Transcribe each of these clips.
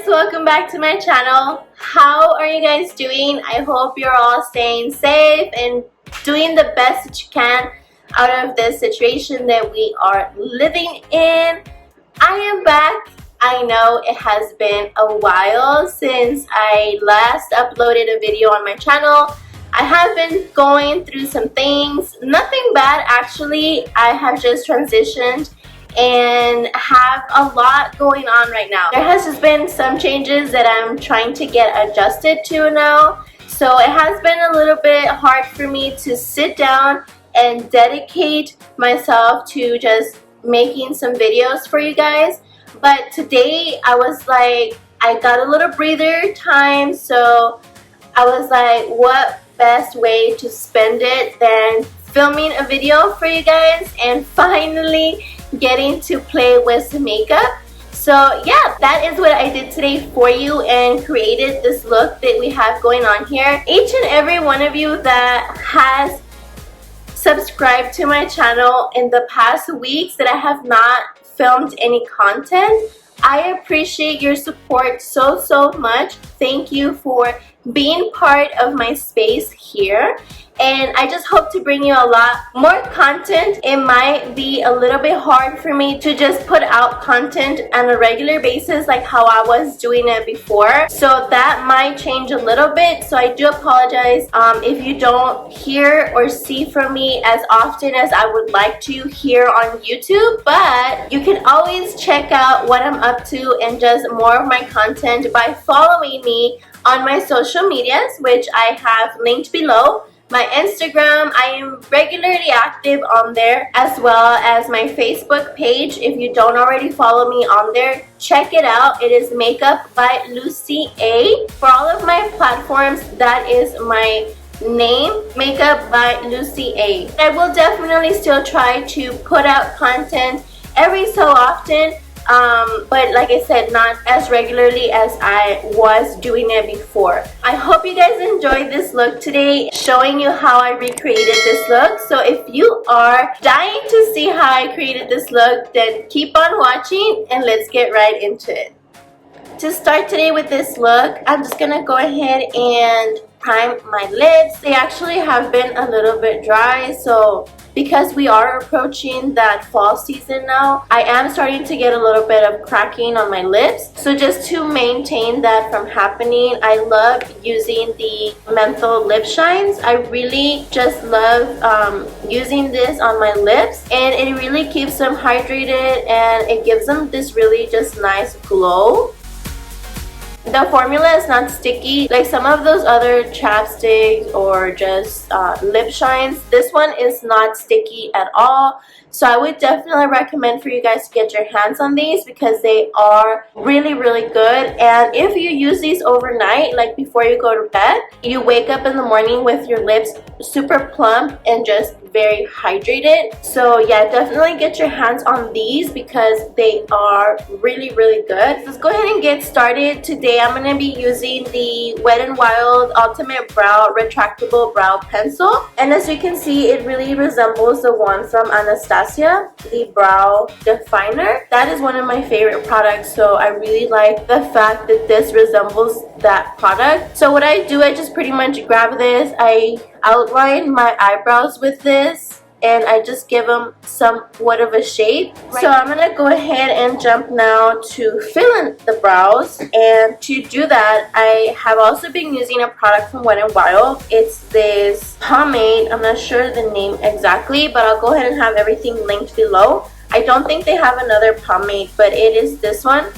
welcome back to my channel. How are you guys doing? I hope you're all staying safe and doing the best that you can out of this situation that we are living in. I am back. I know it has been a while since I last uploaded a video on my channel. I have been going through some things, nothing bad actually. I have just transitioned and have a lot going on right now. There has just been some changes that I'm trying to get adjusted to now. So it has been a little bit hard for me to sit down and dedicate myself to just making some videos for you guys. But today I was like, I got a little breather time, so I was like, what best way to spend it than filming a video for you guys and finally getting to play with some makeup. So yeah, that is what I did today for you and created this look that we have going on here. Each and every one of you that has subscribed to my channel in the past weeks that I have not filmed any content, I appreciate your support so much. Thank you for being part of my space here, and I just hope to bring you a lot more content. It might be a little bit hard for me to just put out content on a regular basis like how I was doing it before, so that might change a little bit. So I do apologize if you don't hear or see from me as often as I would like to here on YouTube, but you can always check out what I'm up to and just more of my content by following me on my social medias, which I have linked below. My Instagram, I am regularly active on there, as well as my Facebook page. If you don't already follow me on there, check it out. It is Makeupbyluzya. For all of my platforms, that is my name, Makeupbyluzya. I will definitely still try to put out content every so often, but like I said, not as regularly as I was doing it before. I hope you guys enjoyed this look today, showing you how I recreated this look. So if you are dying to see how I created this look, then keep on watching and let's get right into it. To start today with this look, I'm just gonna go ahead and prime my lips. They actually have been a little bit dry, so because we are approaching that fall season now, I am starting to get a little bit of cracking on my lips. So just to maintain that from happening, I love using the menthol lip shines. I really just love using this on my lips, and it really keeps them hydrated and it gives them this really just nice glow. The formula is not sticky like some of those other chapsticks or just lip shines. This one is not sticky at all. So I would definitely recommend for you guys to get your hands on these because they are really good. And if you use these overnight, like before you go to bed, you wake up in the morning with your lips super plump and just very hydrated. So yeah, definitely get your hands on these because they are really good. Let's go ahead and get started. Today I'm going to be using the Wet n Wild Ultimate Brow Retractable Brow Pencil, and as you can see, it really resembles the one from Anastasia, the brow definer. That is one of my favorite products, so I really like the fact that this resembles that product. So what I do, I just pretty much grab this, I outline my eyebrows with this, and I just give them somewhat of a shape. So I'm going to go ahead and jump now to fill in the brows, and to do that I have also been using a product from Wet n Wild. It's this pomade. I'm not sure the name exactly, but I'll go ahead and have everything linked below. I don't think they have another pomade, but it is this one,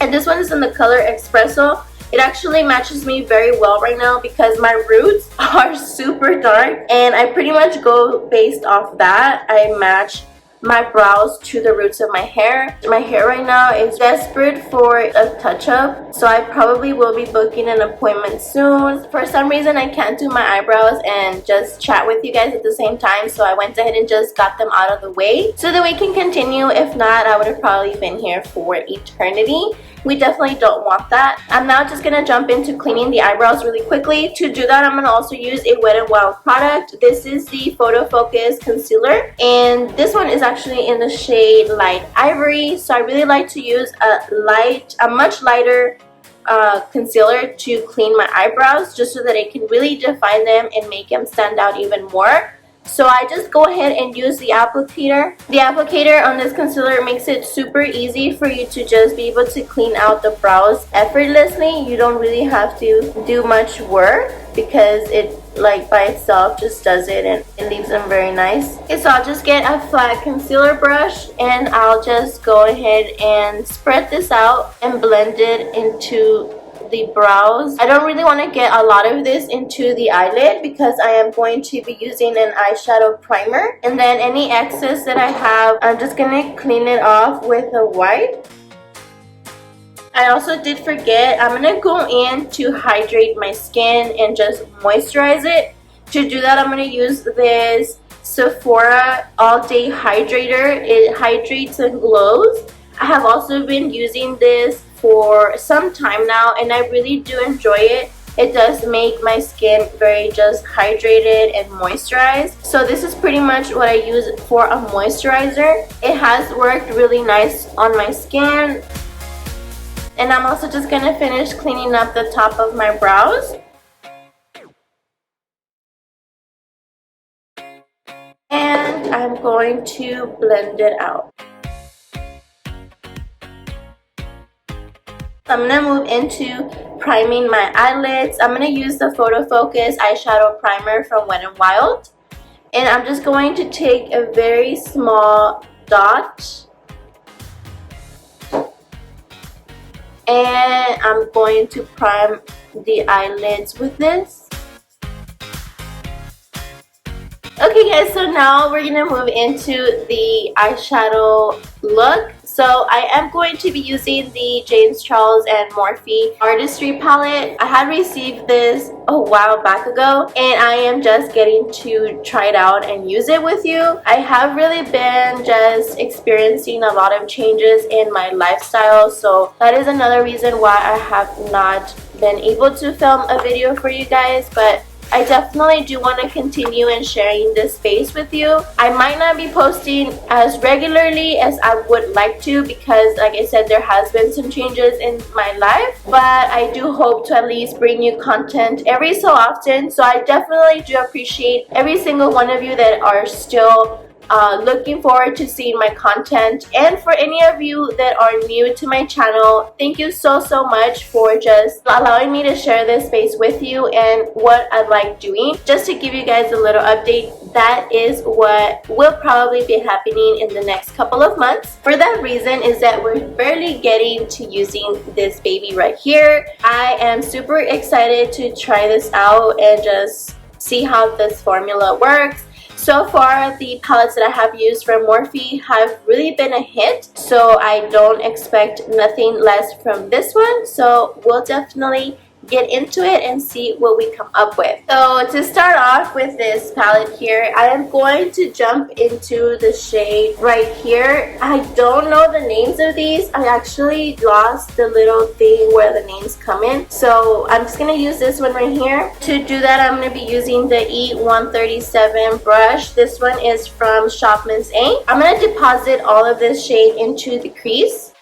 and this one is in the color Espresso. It actually matches me very well right now because my roots are super dark, and I pretty much go based off that. I match my brows to the roots of my hair. My hair right now is desperate for a touch-up, so I probably will be booking an appointment soon. For some reason I can't do my eyebrows and just chat with you guys at the same time, so I went ahead and just got them out of the way so that we can continue. If not, I would have probably been here for eternity. We definitely don't want that. I'm now just gonna jump into cleaning the eyebrows really quickly. To do that, I'm gonna also use a Wet n Wild product. This is the Photo Focus Concealer, and this one is actually in the shade Light Ivory. So I really like to use a much lighter concealer to clean my eyebrows, just so that it can really define them and make them stand out even more. So I just go ahead and use the applicator. The applicator on this concealer makes it super easy for you to just be able to clean out the brows effortlessly. You don't really have to do much work because it like by itself just does it and it leaves them very nice. Okay, so I'll just get a flat concealer brush and I'll just go ahead and spread this out and blend it into the brows. I don't really want to get a lot of this into the eyelid because I am going to be using an eyeshadow primer, and then any excess that I have, I'm just gonna clean it off with a wipe. I also did forget, I'm gonna go in to hydrate my skin and just moisturize it. To do that, I'm gonna use this Sephora All Day Hydrator. It hydrates and glows. I have also been using this for some time now and I really do enjoy it. It does make my skin very just hydrated and moisturized. So this is pretty much what I use for a moisturizer. It has worked really nice on my skin. And I'm also just gonna finish cleaning up the top of my brows. And I'm going to blend it out. I'm going to move into priming my eyelids. I'm going to use the Photo Focus eyeshadow primer from Wet n Wild. And I'm just going to take a very small dot. And I'm going to prime the eyelids with this. Okay guys, so now we're going to move into the eyeshadow look. So I am going to be using the James Charles and Morphe Artistry palette. I had received this a while back ago and I am just getting to try it out and use it with you. I have really been just experiencing a lot of changes in my lifestyle, so that is another reason why I have not been able to film a video for you guys, but I definitely do want to continue and sharing this space with you. I might not be posting as regularly as I would like to because, like I said, there has been some changes in my life, but I do hope to at least bring you content every so often. So I definitely do appreciate every single one of you that are still looking forward to seeing my content. And for any of you that are new to my channel, thank you so much for just allowing me to share this space with you and what I like doing. Just to give you guys a little update, that is what will probably be happening in the next couple of months. For that reason is that we're barely getting to using this baby right here. I am super excited to try this out and just see how this formula works. So far, the palettes that I have used from Morphe have really been a hit, so I don't expect nothing less from this one. So we'll definitely get into it and see what we come up with. So to start off with this palette here, I am going to jump into the shade right here. I don't know the names of these. I actually lost the little thing where the names come in. So I'm just going to use this one right here. To do that, I'm going to be using the E137 brush. This one is from Shopman's A. I'm going to deposit all of this shade into the crease.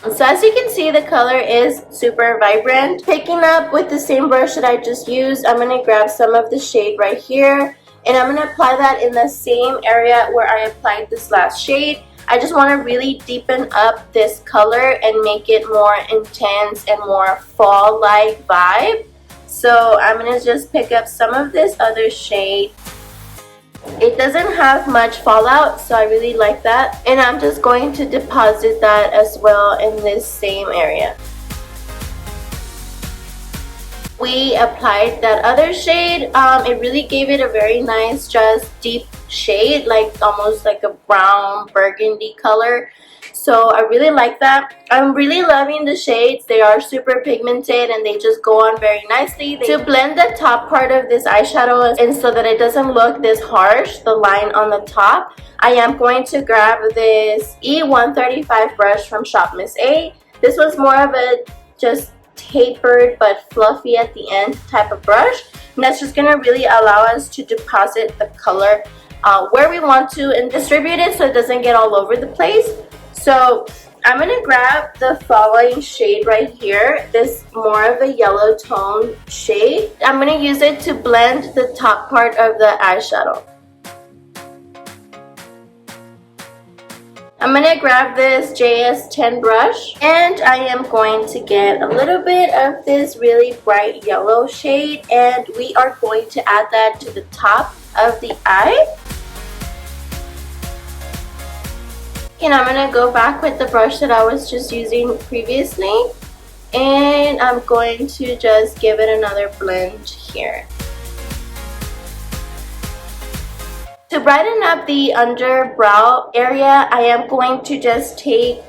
So as you can see, the color is super vibrant. Picking up with the same brush that I just used, I'm going to grab some of the shade right here and I'm going to apply that in the same area where I applied this last shade. I just want to really deepen up this color and make it more intense and more fall-like vibe. So I'm going to just pick up some of this other shade. It doesn't have much fallout, so I really like that. And I'm just going to deposit that as well in this same area. We applied that other shade. It really gave it a very nice, just deep shade, like almost like a brown burgundy color. So I really like that. I'm really loving the shades. They are super pigmented and they just go on very nicely. To blend the top part of this eyeshadow and so that it doesn't look this harsh, the line on the top, I am going to grab this E135 brush from Shopman's A. This was more of a just tapered but fluffy at the end type of brush. And that's just going to really allow us to deposit the color where we want to and distribute it so it doesn't get all over the place. So I'm going to grab the following shade right here, this more of a yellow tone shade. I'm going to use it to blend the top part of the eyeshadow. I'm going to grab this JS10 brush and I am going to get a little bit of this really bright yellow shade, and we are going to add that to the top of the eye. And I'm going to go back with the brush that I was just using previously, and I'm going to just give it another blend here. To brighten up the underbrow area, I am going to just take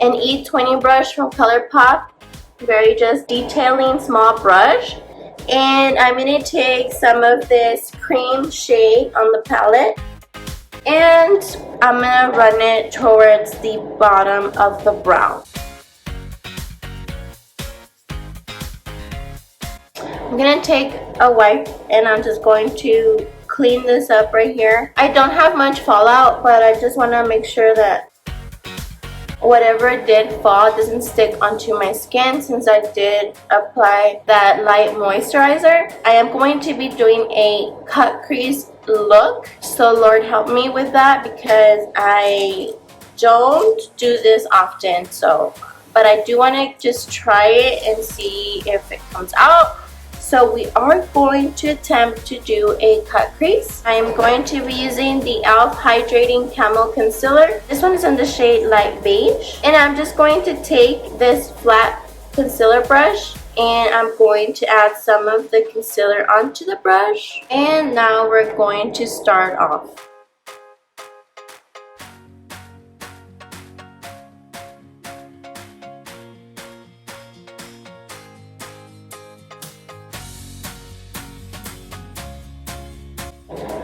an E20 brush from ColourPop, very just detailing small brush, and I'm going to take some of this cream shade on the palette, and I'm going to run it towards the bottom of the brow. I'm going to take a wipe and I'm just going to clean this up right here. I don't have much fallout, but I just want to make sure that whatever did fall doesn't stick onto my skin, since I did apply that light moisturizer. I am going to be doing a cut crease look, so Lord help me with that because I don't do this often. But I do want to just try it and see if it comes out. So we are going to attempt to do a cut crease. I am going to be using the E.L.F. Hydrating Camo Concealer. This one is in the shade Light Beige. And I'm just going to take this flat concealer brush and I'm going to add some of the concealer onto the brush. And now we're going to start off.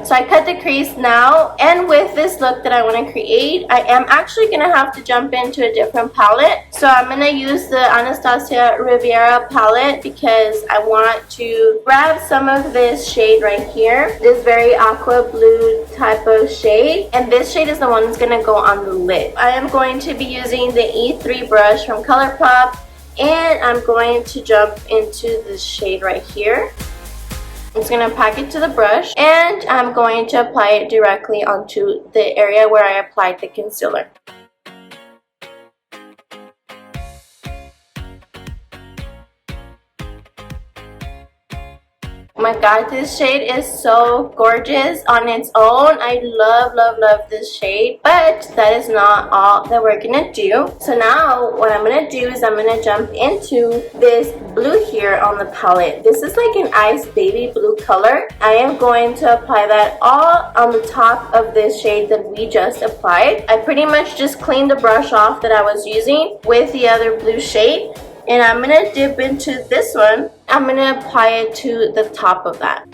So I cut the crease now, and with this look that I want to create, I am actually going to have to jump into a different palette. So I'm going to use the Anastasia Riviera palette because I want to grab some of this shade right here, this very aqua blue type of shade, and this shade is the one that's going to go on the lid. I am going to be using the E3 brush from ColourPop, and I'm going to jump into this shade right here. I'm just going to pack it to the brush, and I'm going to apply it directly onto the area where I applied the concealer. Oh my god, this shade is so gorgeous on its own. I love this shade, but that is not all that we're gonna do. So now what I'm gonna do is I'm gonna jump into this blue here on the palette. This is like an ice baby blue color. I am going to apply that all on the top of this shade that we just applied. I pretty much just cleaned the brush off that I was using with the other blue shade, and I'm gonna dip into this one. I'm gonna apply it to the top of that.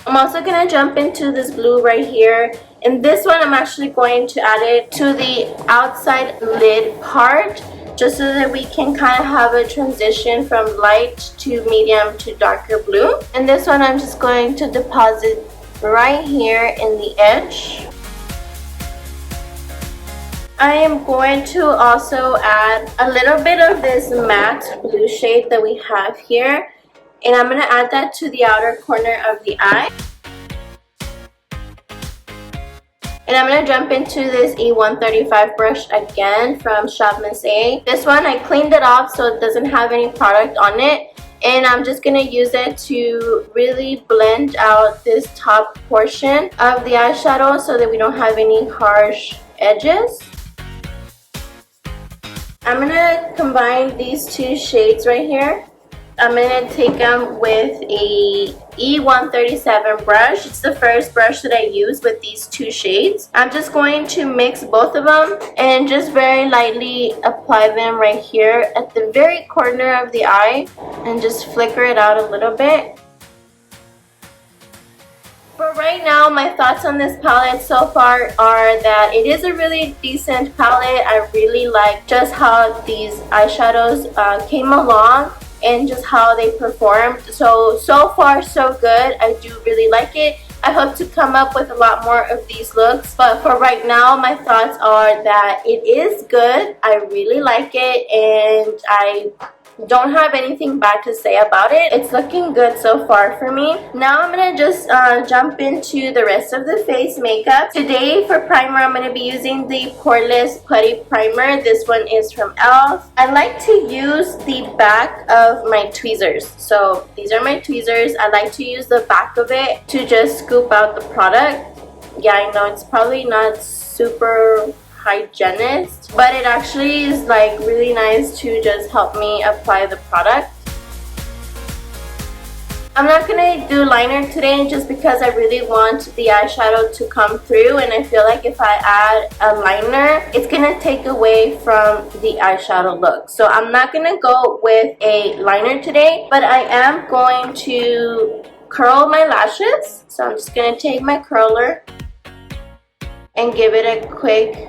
I'm also gonna jump into this blue right here. And this one, I'm actually going to add it to the outside lid part, just so that we can kind of have a transition from light to medium to darker blue. And this one, I'm just going to deposit right here in the edge. I am going to also add a little bit of this matte blue shade that we have here, and I'm going to add that to the outer corner of the eye. And I'm going to jump into this E135 brush again from Shop Miss A. This one, I cleaned it off so it doesn't have any product on it, and I'm just going to use it to really blend out this top portion of the eyeshadow so that we don't have any harsh edges. I'm going to combine these two shades right here. I'm going to take them with a E137 brush. It's the first brush that I use with these two shades. I'm just going to mix both of them and just very lightly apply them right here at the very corner of the eye and just flicker it out a little bit. For For right now, my thoughts on this palette so far are that it is a really decent palette. I really like just how these eyeshadows came along and just how they performed. So far so good. I do really like it. I hope to come up with a lot more of these looks, but for right now, my thoughts are that it is good. I really like it, and I don't have anything bad to say about it. It's looking good so far for me. Now I'm gonna just jump into the rest of the face makeup. Today for primer, I'm gonna be using the Poreless Putty Primer. This one is from E.L.F. I like to use the back of my tweezers. So these are my tweezers. I like to use the back of it to just scoop out the product. Yeah, I know it's probably not super hygienist, but it actually is like really nice to just help me apply the product. I'm not gonna do liner today just because I really want the eyeshadow to come through, and I feel like if I add a liner, it's gonna take away from the eyeshadow look. So I'm not gonna go with a liner today, but I am going to curl my lashes. So I'm just gonna take my curler and give it a quick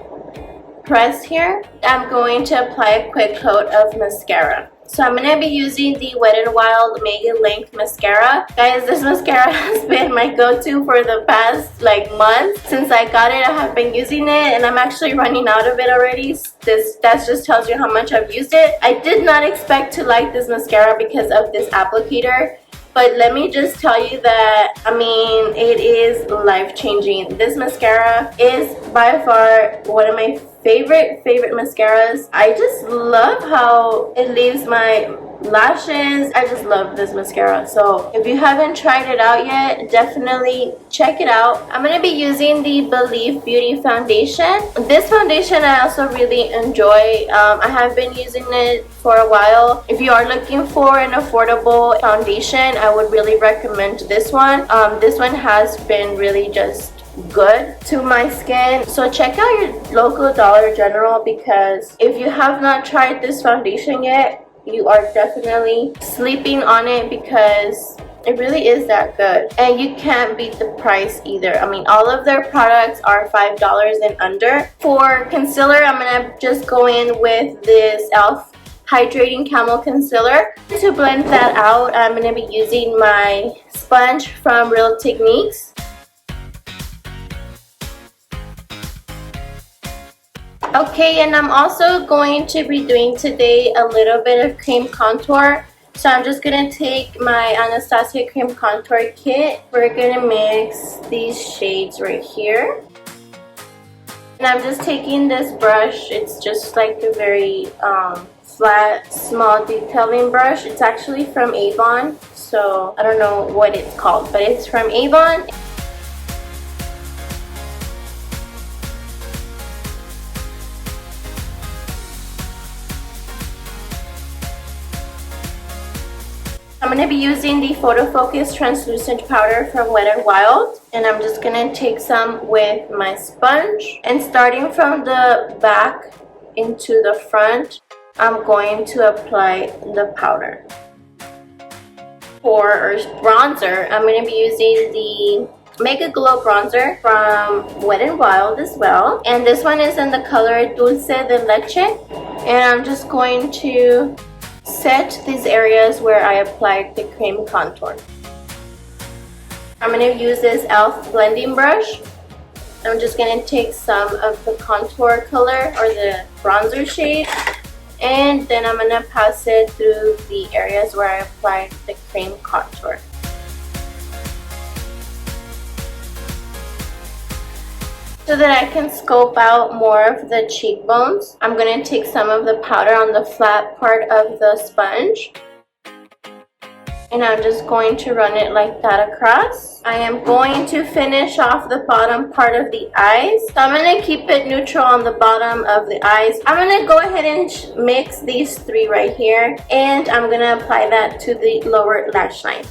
press here. I'm going to apply a quick coat of mascara. So I'm going to be using the Wet n Wild Mega Length Mascara. Guys, this mascara has been my go-to for the past like month. Since I got it, I have been using it, and I'm actually running out of it already. That just tells you how much I've used it. I did not expect to like this mascara because of this applicator. But let me just tell you that, I mean, it is life-changing. This mascara is by far one of my favorite mascaras. I just love how it leaves my lashes. I just love this mascara. So if you haven't tried it out yet, definitely check it out. I'm going to be using the Believe Beauty foundation. This foundation I also really enjoy. I have been using it for a while. If you are looking for an affordable foundation, I would really recommend this one. This one has been really just good to my skin. So check out your local Dollar General, because if you have not tried this foundation yet, you are definitely sleeping on it, because it really is that good. And you can't beat the price either. I mean, all of their products are $5 and under. For concealer, I'm gonna just go in with this E.L.F. Hydrating Camel Concealer. To blend that out, I'm gonna be using my sponge from Real Techniques. Okay, and I'm also going to be doing today a little bit of cream contour. So I'm just going to take my Anastasia Cream Contour Kit. We're going to mix these shades right here. And I'm just taking this brush. It's just like a very flat, small detailing brush. It's actually from Avon. So I don't know what it's called, but it's from Avon. I'm going to be using the Photo Focus Translucent Powder from Wet n Wild, and I'm just going to take some with my sponge, and starting from the back into the front, I'm going to apply the powder. For bronzer, I'm going to be using the Mega Glow Bronzer from Wet n Wild as well, and this one is in the color Dulce de Leche, and I'm just going to set these areas where I applied the cream contour. I'm going to use this E.L.F. blending brush. I'm just going to take some of the contour color or the bronzer shade, and then I'm going to pass it through the areas where I applied the cream contour. So that I can scope out more of the cheekbones, I'm going to take some of the powder on the flat part of the sponge, and I'm just going to run it like that across. I am going to finish off the bottom part of the eyes. So I'm going to keep it neutral on the bottom of the eyes. I'm going to go ahead and mix these three right here, and I'm going to apply that to the lower lash line.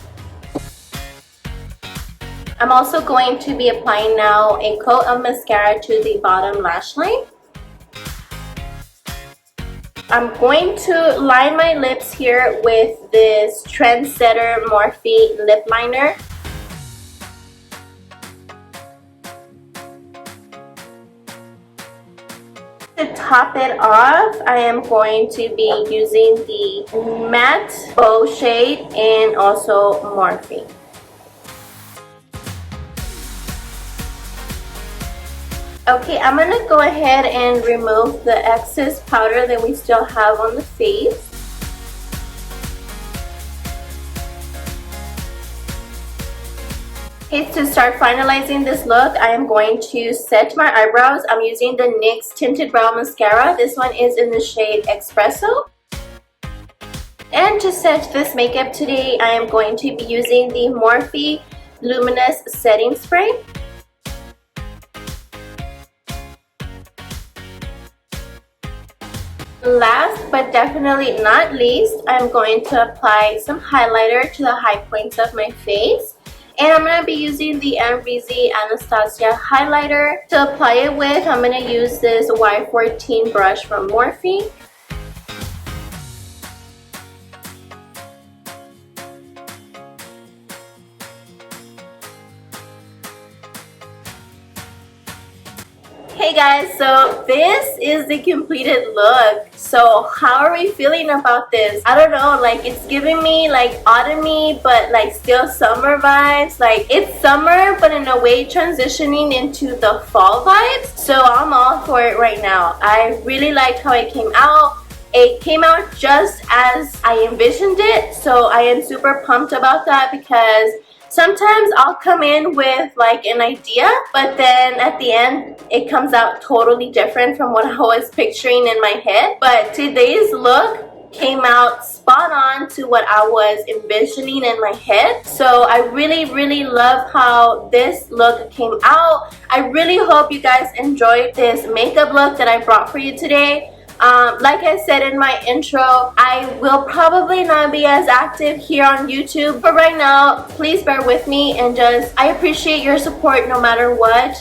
I'm also going to be applying now a coat of mascara to the bottom lash line. I'm going to line my lips here with this Trendsetter Morphe lip liner. To top it off, I am going to be using the matte bow shade and also Morphe. Okay, I'm gonna go ahead and remove the excess powder that we still have on the face. Okay, to start finalizing this look, I am going to set my eyebrows. I'm using the NYX Tinted Brow Mascara. This one is in the shade Espresso. And to set this makeup today, I am going to be using the Morphe Luminous Setting Spray. Last but definitely not least, I'm going to apply some highlighter to the high points of my face. And I'm going to be using the MVZ Anastasia highlighter. To apply it with, I'm going to use this Y14 brush from Morphe. Hey guys, so this is the completed look. So how are we feeling about this? I don't know, like it's giving me like autumny but like still summer vibes. Like it's summer but in a way transitioning into the fall vibes. So I'm all for it right now. I really liked how it came out. It came out just as I envisioned it. So I am super pumped about that because sometimes I'll come in with like an idea, but then at the end it comes out totally different from what I was picturing in my head. But today's look came out spot on to what I was envisioning in my head. So I really love how this look came out. I really hope you guys enjoyed this makeup look that I brought for you today. Like I said in my intro, I will probably not be as active here on YouTube, but right now, please bear with me and I appreciate your support no matter what.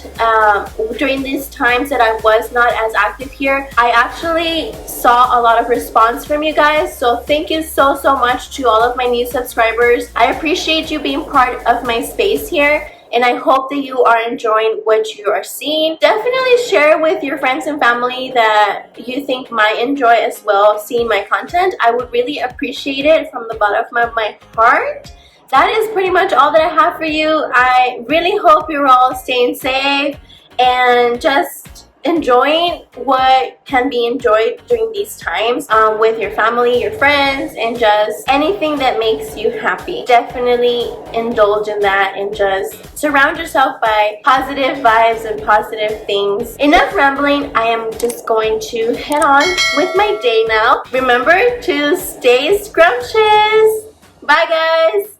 During these times that I was not as active here, I actually saw a lot of response from you guys, so thank you so much to all of my new subscribers. I appreciate you being part of my space here. And I hope that you are enjoying what you are seeing. Definitely share with your friends and family that you think might enjoy as well seeing my content. I would really appreciate it from the bottom of my heart. That is pretty much all that I have for you. I really hope you're all staying safe and just enjoying what can be enjoyed during these times with your family, your friends, and just anything that makes you happy. Definitely indulge in that and just surround yourself by positive vibes and positive things. Enough rambling. I am just going to head on with my day now. Remember to stay scrumptious. Bye guys.